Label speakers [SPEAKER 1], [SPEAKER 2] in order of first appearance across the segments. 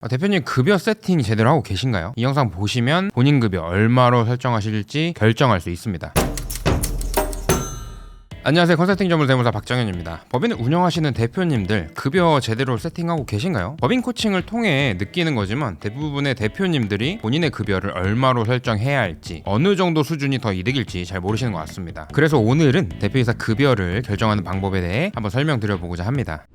[SPEAKER 1] 대표님 급여 세팅 제대로 하고 계신가요? 이 영상 보시면 본인 급여 얼마로 설정하실지 결정할 수 있습니다. 안녕하세요. 컨설팅 전문 세무사 박정현입니다. 법인을 운영하시는 대표님들 급여 제대로 세팅하고 계신가요? 법인 코칭을 통해 느끼는 거지만 대부분의 대표님들이 본인의 급여를 얼마로 설정해야 할지 어느 정도 수준이 더 이득일지 잘 모르시는 것 같습니다. 그래서 오늘은 대표이사 급여를 결정하는 방법에 대해 한번 설명드려보고자 합니다.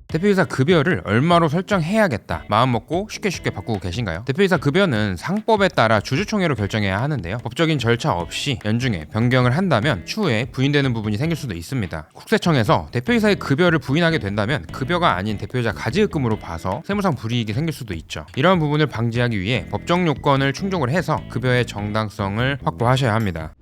[SPEAKER 1] 대표이사 급여를 얼마로 설정해야겠다 마음먹고 쉽게 바꾸고 계신가요? 대표이사 급여는 상법에 따라 주주총회로 결정해야 하는데요. 법적인 절차 없이 연중에 변경을 한다면 추후에 부인되는 부분이 생길 수도 있습니다. 국세청에서 대표이사의 급여를 부인하게 된다면 급여가 아닌 대표이사 가지급금으로 봐서 세무상 불이익이 생길 수도 있죠. 이러한 부분을 방지하기 위해 법정 요건을 충족을 해서 급여의 정당성을 확보하셔야 합니다.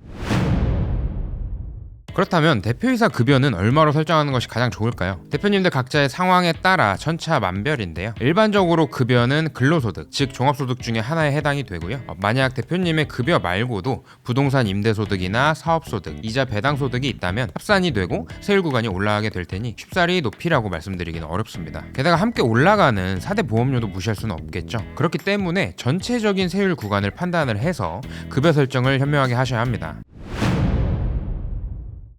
[SPEAKER 1] 그렇다면 대표이사 급여는 얼마로 설정하는 것이 가장 좋을까요? 대표님들 각자의 상황에 따라 천차만별인데요. 일반적으로 급여는 근로소득, 즉 종합소득 중에 하나에 해당이 되고요. 만약 대표님의 급여 말고도 부동산 임대소득이나 사업소득, 이자 배당소득이 있다면 합산이 되고 세율 구간이 올라가게 될 테니 쉽사리 높이라고 말씀드리기는 어렵습니다. 게다가 함께 올라가는 4대 보험료도 무시할 수는 없겠죠. 그렇기 때문에 전체적인 세율 구간을 판단을 해서 급여 설정을 현명하게 하셔야 합니다.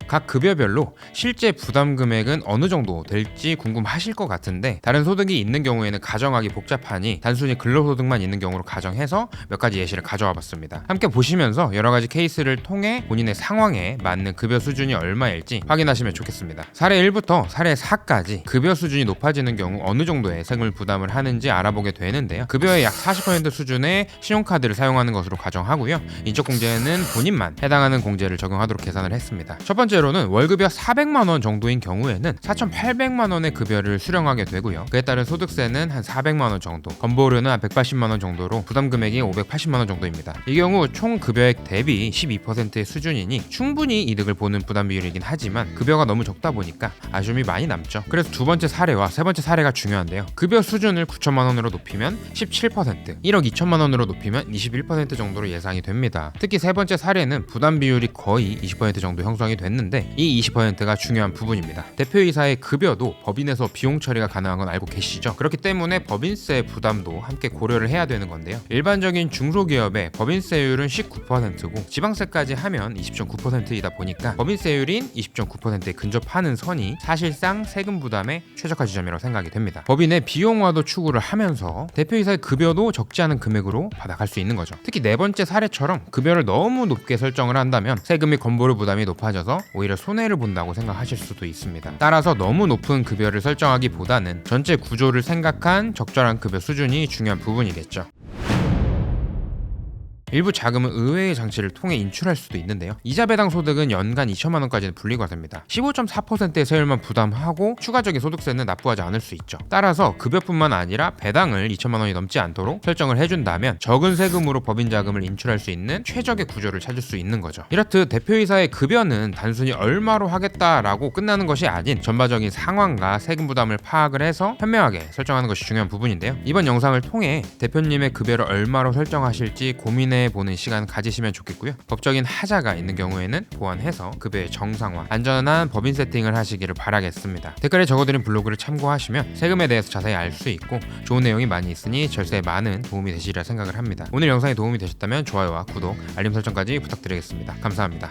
[SPEAKER 1] 각 급여별로 실제 부담 금액은 어느 정도 될지 궁금하실 것 같은데 다른 소득이 있는 경우에는 가정하기 복잡하니 단순히 근로소득만 있는 경우로 가정해서 몇 가지 예시를 가져와 봤습니다. 함께 보시면서 여러 가지 케이스를 통해 본인의 상황에 맞는 급여 수준이 얼마일지 확인하시면 좋겠습니다. 사례 1부터 사례 4까지 급여 수준이 높아지는 경우 어느 정도의 세금을 부담을 하는지 알아보게 되는데요. 급여의 약 40% 수준의 신용카드를 사용하는 것으로 가정하고요. 인적공제는 본인만 해당하는 공제를 적용하도록 계산을 했습니다. 첫 번째로는 월급이 400만 원 정도인 경우에는 4,800만 원의 급여를 수령하게 되고요. 그에 따른 소득세는 한 400만 원 정도, 건보료는 한 180만 원 정도로 부담 금액이 580만 원 정도입니다. 이 경우 총 급여액 대비 12%의 수준이니 충분히 이득을 보는 부담 비율이긴 하지만 급여가 너무 적다 보니까 아쉬움이 많이 남죠. 그래서 두 번째 사례와 세 번째 사례가 중요한데요. 급여 수준을 9천만 원으로 높이면 17%, 1억 2천만 원으로 높이면 21% 정도로 예상이 됩니다. 특히 세 번째 사례는 부담 비율이 거의 20% 정도 형성이 됐는데 이 20%가 중요한 부분입니다. 대표이사의 급여도 법인에서 비용 처리가 가능한 건 알고 계시죠? 그렇기 때문에 법인세 부담도 함께 고려를 해야 되는 건데요. 일반적인 중소기업의 법인세율은 19%고 지방세까지 하면 20.9%이다 보니까 법인세율인 20.9%에 근접하는 선이 사실상 세금 부담의 최적화 지점이라고 생각이 됩니다. 법인의 비용화도 추구를 하면서 대표이사의 급여도 적지 않은 금액으로 받아갈 수 있는 거죠. 특히 네 번째 사례처럼 급여를 너무 높게 설정을 한다면 세금 및 건보료 부담이 높아져서 오히려 손해를 본다고 생각하실 수도 있습니다. 따라서 너무 높은 급여를 설정하기보다는 전체 구조를 생각한 적절한 급여 수준이 중요한 부분이겠죠. 일부 자금은 의외의 장치를 통해 인출할 수도 있는데요. 이자 배당 소득은 연간 2천만 원까지는 분리가 됩니다. 15.4%의 세율만 부담하고 추가적인 소득세는 납부하지 않을 수 있죠. 따라서 급여뿐만 아니라 배당을 2천만 원이 넘지 않도록 설정을 해준다면 적은 세금으로 법인 자금을 인출할 수 있는 최적의 구조를 찾을 수 있는 거죠. 이렇듯 대표이사의 급여는 단순히 얼마로 하겠다라고 끝나는 것이 아닌 전반적인 상황과 세금 부담을 파악을 해서 현명하게 설정하는 것이 중요한 부분인데요. 이번 영상을 통해 대표님의 급여를 얼마로 설정하실지 고민해 보는 시간 가지시면 좋겠고요. 법적인 하자가 있는 경우에는 보완해서 급여의 정상화, 안전한 법인 세팅을 하시기를 바라겠습니다. 댓글에 적어드린 블로그를 참고하시면 세금에 대해서 자세히 알 수 있고 좋은 내용이 많이 있으니 절세에 많은 도움이 되시리라 생각을 합니다. 오늘 영상이 도움이 되셨다면 좋아요와 구독, 알림 설정까지 부탁드리겠습니다. 감사합니다.